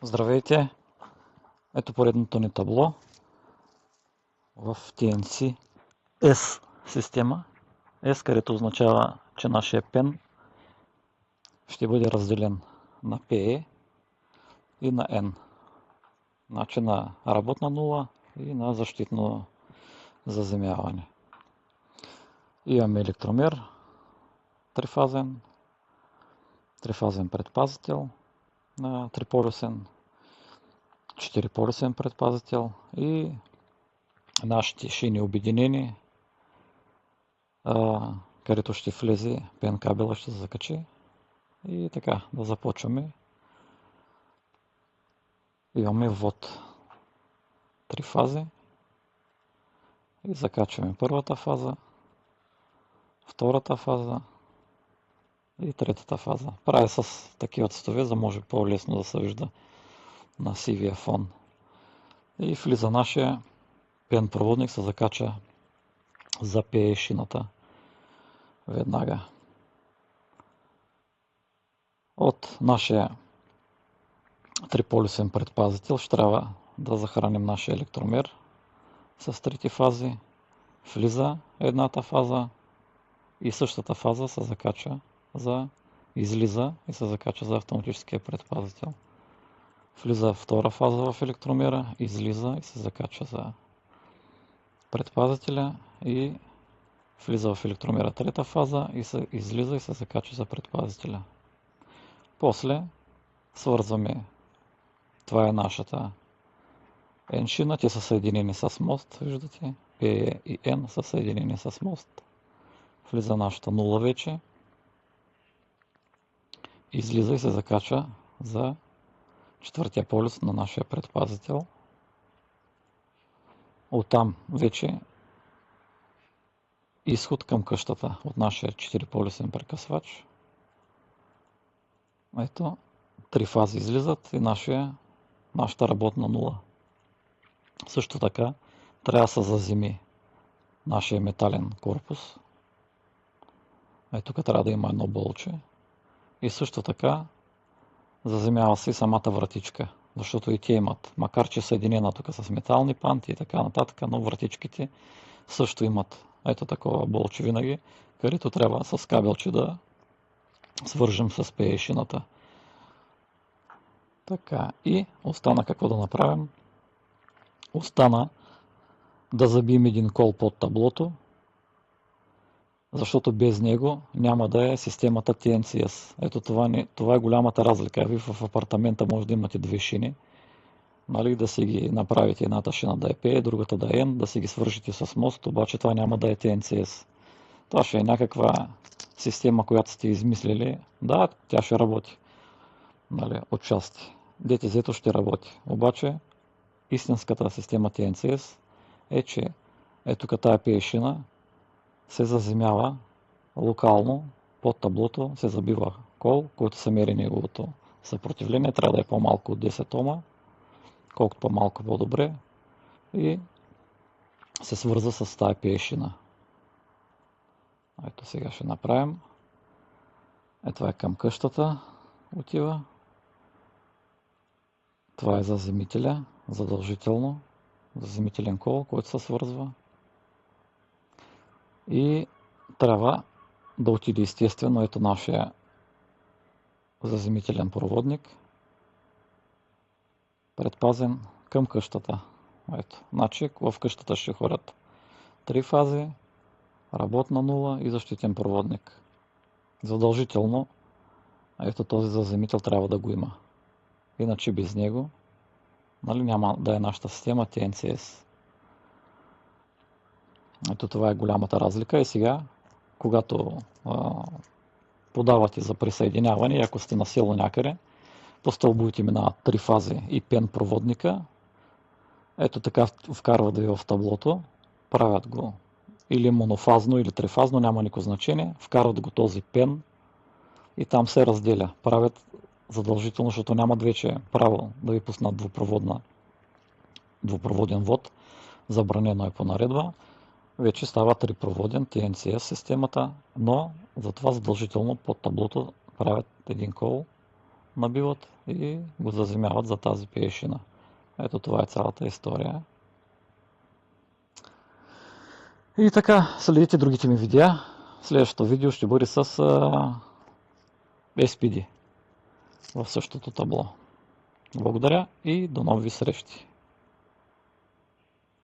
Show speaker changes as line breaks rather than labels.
Здравейте! Ето поредното ни табло в TNC S система. S, където означава, че нашия пен ще бъде разделен на PE и на N. Значи на работна нула и на защитно заземяване. Имаме електромер, трифазен предпазител на триполюсен, 4-полюсен предпазител и нашите шини обединени, където ще влезе пен кабела, ще се закачи и така да започваме. Имаме ввод 3 фази и закачваме първата фаза, втората фаза и третата фаза. Правя с такива цветове, за да може по-лесно да се вижда на сивия фон. И влиза нашия пен проводник, се закача за PE шината веднага. От нашия триполюсен предпазител ще трябва да захраним нашия електромер с трите фази. Влиза едната фаза и същата фаза се закача излиза и се закача за автоматическия предпазител. Влиза втора фаза в електромера, излиза и се закача за предпазителя и влиза в електромера трета фаза и се излиза и се закача за предпазителя. После свързваме, това е нашата N шина, те са съединени с мост, виждате, P и N са съединени с мост. Влиза нашата нула вече, излиза и се закача за четвъртия полюс на нашия предпазител. Оттам вече изход към къщата от нашия 4-полюсен прекъсвач. Ето, 3 фази излизат и нашата работна нула. Също така трябва да се заземи нашия метален корпус. Ето тук трябва да има едно болче. И също така заземява се и самата вратичка, защото и те имат, макар че е съединена тук с метални панти и така нататък, но вратичките също имат ето такова болче винаги, където трябва с кабелче да свържем с PE шината. Така, и остана какво да направим? Остана да забием един кол под таблото, защото без него няма да е системата TNCS. Ето това е голямата разлика. Вие в апартамента може да имате две шини, нали, да си ги направите, едната шина да е PE, другата да е N, да си ги свържите с мост, обаче това няма да е TNCS. Това ще е някаква система, която сте измислили. Да, тя ще работи, нали, отчасти. DTZ ще работи. Обаче истинската система TNCS е, че ето тук тая PE шина се заземява локално под таблото, се забива кол, който се мери неговото съпротивление. Трябва да е по-малко от 10 Ома, колкото по-малко по-добре, и се свърза с тази PE шина. Ето сега ще направим. Това е към къщата, отива. Това е заземителя, задължително, заземителен кол, който се свързва. И трябва да отиде естествено ето нашия заземителен проводник, предпазен към къщата. Ето, значи в къщата ще ходят 3 фази, работна нула и защитен проводник. Задължително ето този заземител трябва да го има. Иначе без него, нали, няма да е нашата система TNCS. Ето това е голямата разлика. И сега, когато подавате за присъединяване, ако сте на село някъде, по стълбовете минават 3 фази и пен проводника. Ето така вкарват ви в таблото, правят го или монофазно, или трифазно, няма никакво значение. Вкарват го този пен и там се разделя. Правят задължително, защото нямат вече право да ви пуснат двупроводен вод. Забранено е по наредба. Вече става трипроводен TNCS системата, но затова задължително под таблото правят един кол набиват и го заземяват за тази пиешина. Ето това е цялата история. И така, следите другите ми видеа. Следващото видео ще бъде с SPD в същото табло. Благодаря и до нови срещи!